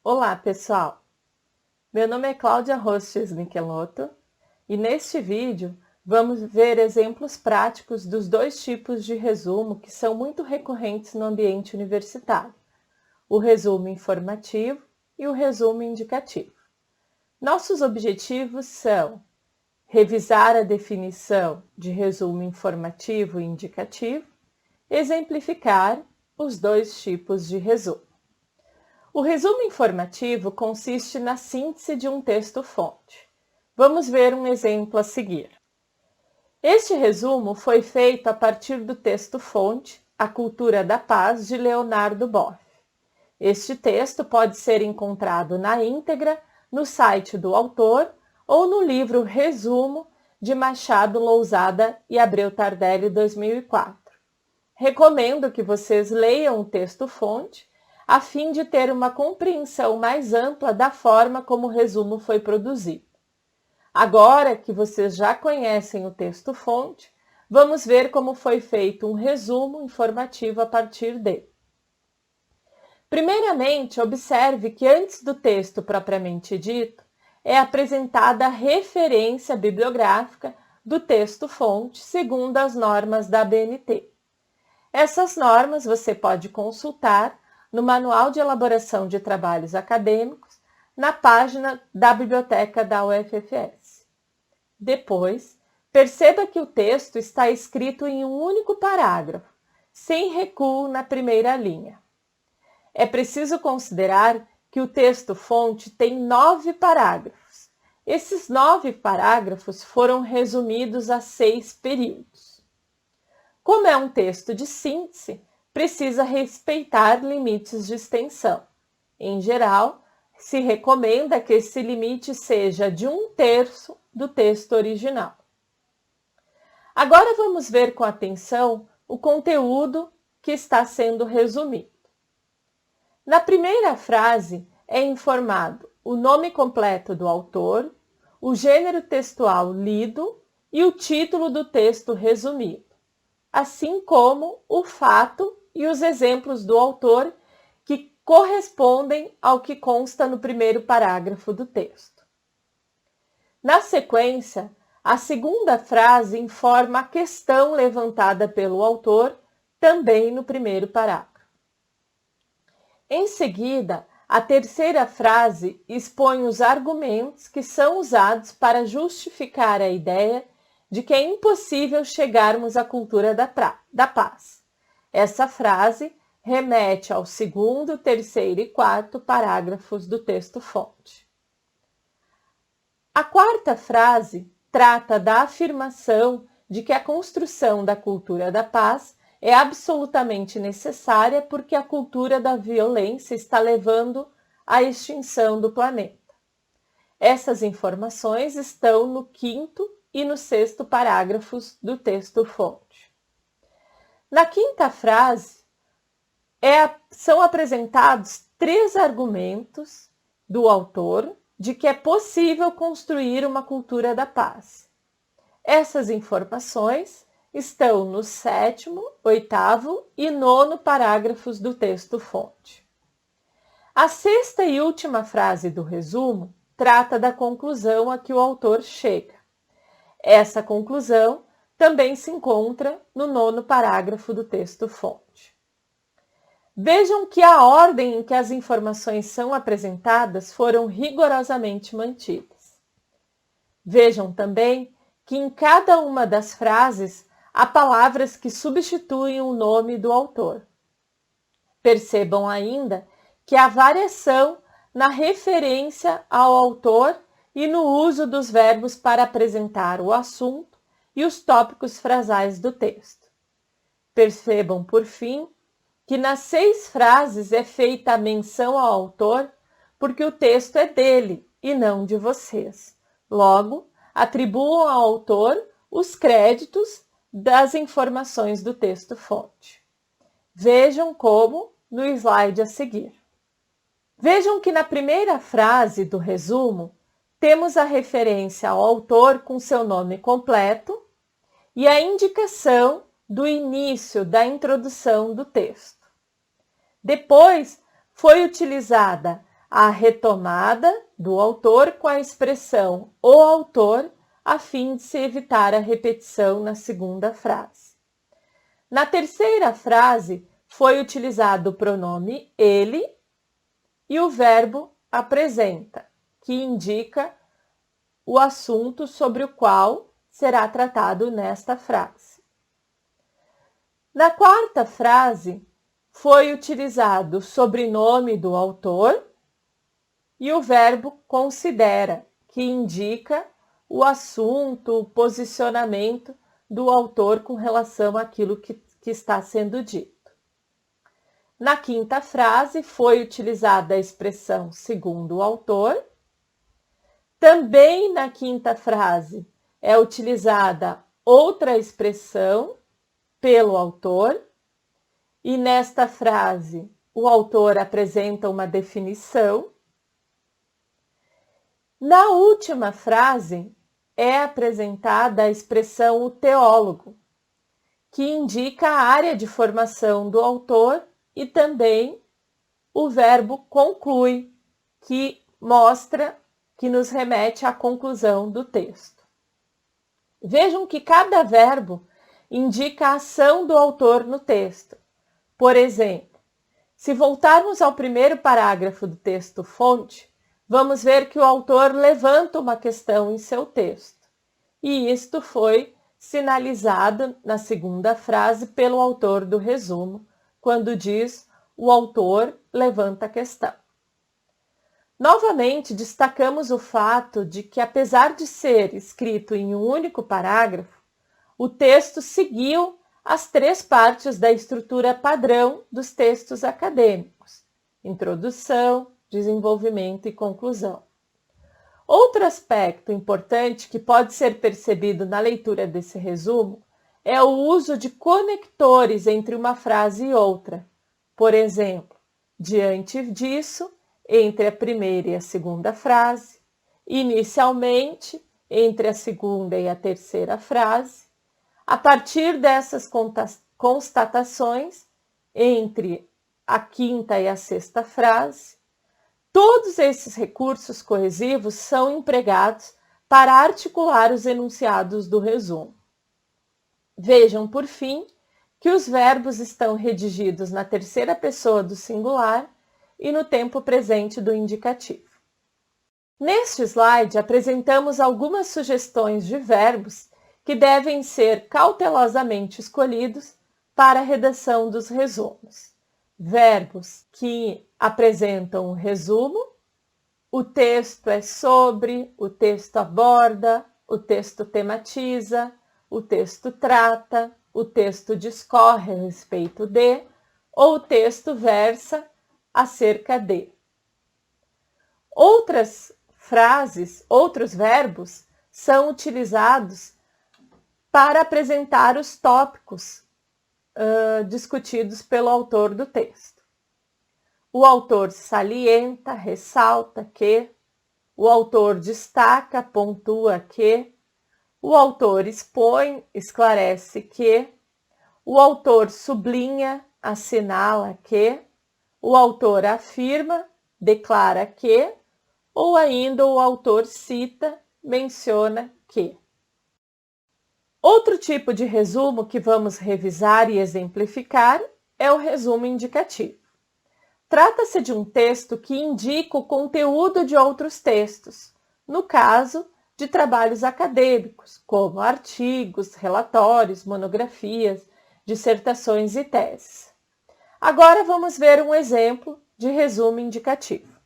Olá, pessoal! Meu nome é Cláudia Rostes Michelotto e neste vídeo vamos ver exemplos práticos dos dois tipos de resumo que são muito recorrentes no ambiente universitário, o resumo informativo e o resumo indicativo. Nossos objetivos são revisar a definição de resumo informativo e indicativo, exemplificar os dois tipos de resumo. O resumo informativo consiste na síntese de um texto-fonte. Vamos ver um exemplo a seguir. Este resumo foi feito a partir do texto-fonte A Cultura da Paz, de Leonardo Boff. Este texto pode ser encontrado na íntegra no site do autor ou no livro Resumo, de Machado Lousada e Abreu Tardelli, 2004. Recomendo que vocês leiam o texto-fonte a fim de ter uma compreensão mais ampla da forma como o resumo foi produzido. Agora que vocês já conhecem o texto-fonte, vamos ver como foi feito um resumo informativo a partir dele. Primeiramente, observe que antes do texto propriamente dito, é apresentada a referência bibliográfica do texto-fonte segundo as normas da ABNT. Essas normas você pode consultar no Manual de Elaboração de Trabalhos Acadêmicos, na página da Biblioteca da UFFS. Depois, perceba que o texto está escrito em um único parágrafo, sem recuo na primeira linha. É preciso considerar que o texto-fonte tem 9 parágrafos. Esses 9 parágrafos foram resumidos a 6 períodos. Como é um texto de síntese, precisa respeitar limites de extensão. Em geral, se recomenda que esse limite seja de 1/3 do texto original. Agora vamos ver com atenção o conteúdo que está sendo resumido. Na primeira frase é informado o nome completo do autor, o gênero textual lido e o título do texto resumido, assim como o fato e os exemplos do autor que correspondem ao que consta no primeiro parágrafo do texto. Na sequência, a segunda frase informa a questão levantada pelo autor, também no primeiro parágrafo. Em seguida, a terceira frase expõe os argumentos que são usados para justificar a ideia de que é impossível chegarmos à cultura da paz. Essa frase remete ao segundo, terceiro e quarto parágrafos do texto-fonte. A quarta frase trata da afirmação de que a construção da cultura da paz é absolutamente necessária porque a cultura da violência está levando à extinção do planeta. Essas informações estão no quinto e no sexto parágrafos do texto-fonte. Na quinta frase, são apresentados 3 argumentos do autor de que é possível construir uma cultura da paz. Essas informações estão no 7º, 8º e 9º parágrafos do texto-fonte. A sexta e última frase do resumo trata da conclusão a que o autor chega. Essa conclusão também se encontra no 9º parágrafo do texto-fonte. Vejam que a ordem em que as informações são apresentadas foram rigorosamente mantidas. Vejam também que em cada uma das frases há palavras que substituem o nome do autor. Percebam ainda que há variação na referência ao autor e no uso dos verbos para apresentar o assunto e os tópicos frasais do texto. Percebam, por fim, que nas 6 frases é feita a menção ao autor porque o texto é dele e não de vocês. Logo, atribuam ao autor os créditos das informações do texto-fonte. Vejam como no slide a seguir. Vejam que na primeira frase do resumo temos a referência ao autor com seu nome completo e a indicação do início da introdução do texto. Depois, foi utilizada a retomada do autor com a expressão o autor, a fim de se evitar a repetição na segunda frase. Na terceira frase, foi utilizado o pronome ele e o verbo apresenta, que indica o assunto sobre o qual será tratado nesta frase. Na quarta frase, foi utilizado o sobrenome do autor e o verbo considera, que indica o assunto, o posicionamento do autor com relação àquilo que está sendo dito. Na quinta frase, foi utilizada a expressão segundo o autor. Também na quinta frase, é utilizada outra expressão pelo autor. E nesta frase, o autor apresenta uma definição. Na última frase, é apresentada a expressão o teólogo, que indica a área de formação do autor, e também o verbo conclui, que mostra, que nos remete à conclusão do texto. Vejam que cada verbo indica a ação do autor no texto. Por exemplo, se voltarmos ao primeiro parágrafo do texto-fonte, vamos ver que o autor levanta uma questão em seu texto. E isto foi sinalizado na segunda frase pelo autor do resumo, quando diz o autor levanta a questão. Novamente, destacamos o fato de que, apesar de ser escrito em um único parágrafo, o texto seguiu as três partes da estrutura padrão dos textos acadêmicos: introdução, desenvolvimento e conclusão. Outro aspecto importante que pode ser percebido na leitura desse resumo é o uso de conectores entre uma frase e outra. Por exemplo, diante disso, entre a primeira e a segunda frase, inicialmente, entre a segunda e a terceira frase, a partir dessas constatações, entre a quinta e a sexta frase. Todos esses recursos coesivos são empregados para articular os enunciados do resumo. Vejam, por fim, que os verbos estão redigidos na terceira pessoa do singular e no tempo presente do indicativo. Neste slide, apresentamos algumas sugestões de verbos que devem ser cautelosamente escolhidos para a redação dos resumos. Verbos que apresentam um resumo, o texto é sobre, o texto aborda, o texto tematiza, o texto trata, o texto discorre a respeito de, ou o texto versa acerca de. Outras frases, outros verbos são utilizados para apresentar os tópicos discutidos pelo autor do texto. O autor salienta, ressalta que, o autor destaca, pontua que, o autor expõe, esclarece que, o autor sublinha, assinala que, o autor afirma, declara que, ou ainda o autor cita, menciona que. Outro tipo de resumo que vamos revisar e exemplificar é o resumo indicativo. Trata-se de um texto que indica o conteúdo de outros textos, no caso de trabalhos acadêmicos, como artigos, relatórios, monografias, dissertações e teses. Agora vamos ver um exemplo de resumo indicativo.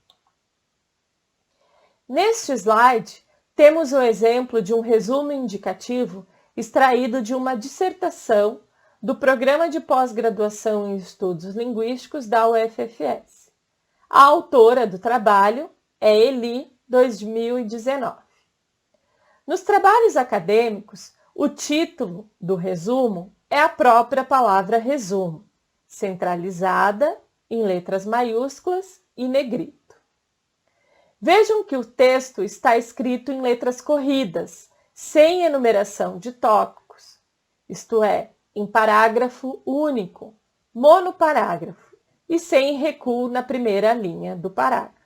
Neste slide, temos o exemplo de um resumo indicativo extraído de uma dissertação do Programa de Pós-Graduação em Estudos Linguísticos da UFFS. A autora do trabalho é Eli, 2019. Nos trabalhos acadêmicos, o título do resumo é a própria palavra resumo, centralizada em letras maiúsculas e negrito. Vejam que o texto está escrito em letras corridas, sem enumeração de tópicos, isto é, em parágrafo único, monoparágrafo, e sem recuo na primeira linha do parágrafo.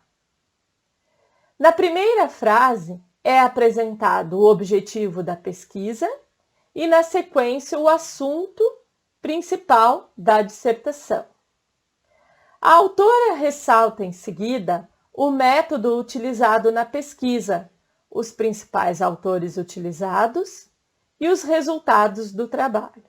Na primeira frase, é apresentado o objetivo da pesquisa e, na sequência, o assunto principal da dissertação. A autora ressalta em seguida o método utilizado na pesquisa, os principais autores utilizados e os resultados do trabalho.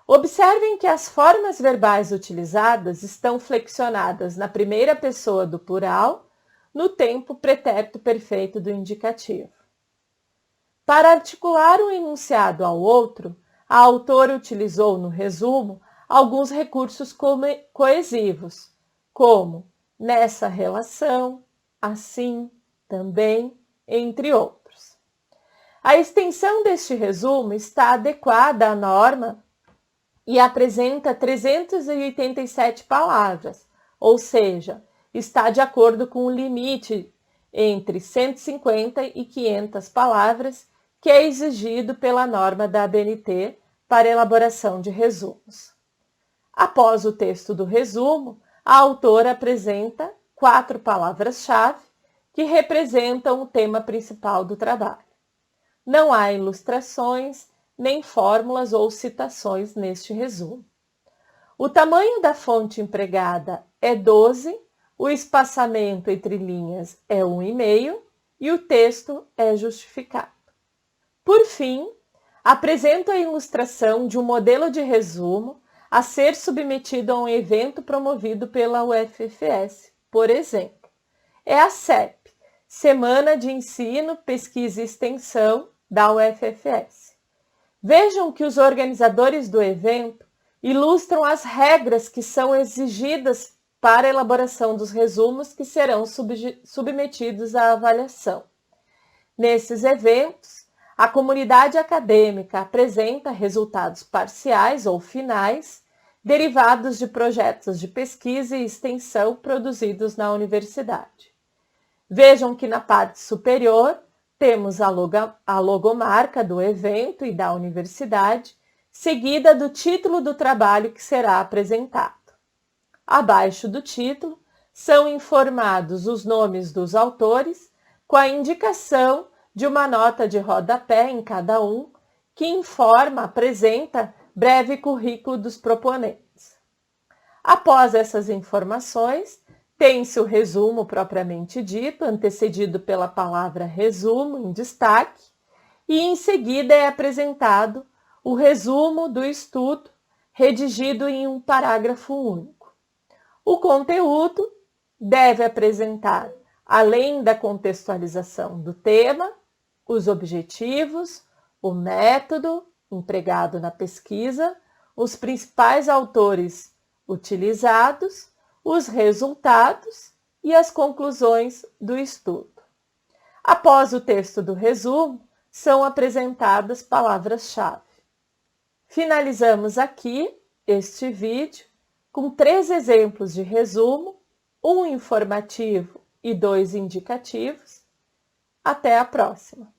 Observem que as formas verbais utilizadas estão flexionadas na primeira pessoa do plural, no tempo pretérito perfeito do indicativo. Para articular um enunciado ao outro, a autora utilizou no resumo alguns recursos coesivos, como nessa relação, assim, também, entre outros. A extensão deste resumo está adequada à norma e apresenta 387 palavras, ou seja, está de acordo com o limite entre 150 e 500 palavras que é exigido pela norma da ABNT para elaboração de resumos. Após o texto do resumo, a autora apresenta 4 palavras-chave que representam o tema principal do trabalho. Não há ilustrações, nem fórmulas ou citações neste resumo. O tamanho da fonte empregada é 12, o espaçamento entre linhas é 1,5 e o texto é justificado. Por fim, apresento a ilustração de um modelo de resumo a ser submetido a um evento promovido pela UFFS, por exemplo. É a SEP, Semana de Ensino, Pesquisa e Extensão da UFFS. Vejam que os organizadores do evento ilustram as regras que são exigidas para a elaboração dos resumos que serão submetidos à avaliação. Nesses eventos, a comunidade acadêmica apresenta resultados parciais ou finais derivados de projetos de pesquisa e extensão produzidos na universidade. Vejam que na parte superior temos a logomarca do evento e da universidade, seguida do título do trabalho que será apresentado. Abaixo do título são informados os nomes dos autores, com a indicação de uma nota de rodapé em cada um, que apresenta breve currículo dos proponentes. Após essas informações, tem-se o resumo propriamente dito, antecedido pela palavra resumo em destaque, e em seguida é apresentado o resumo do estudo, redigido em um parágrafo único. O conteúdo deve apresentar, além da contextualização do tema, os objetivos, o método empregado na pesquisa, os principais autores utilizados, os resultados e as conclusões do estudo. Após o texto do resumo, são apresentadas palavras-chave. Finalizamos aqui este vídeo com 3 exemplos de resumo, um informativo e 2 indicativos. Até a próxima!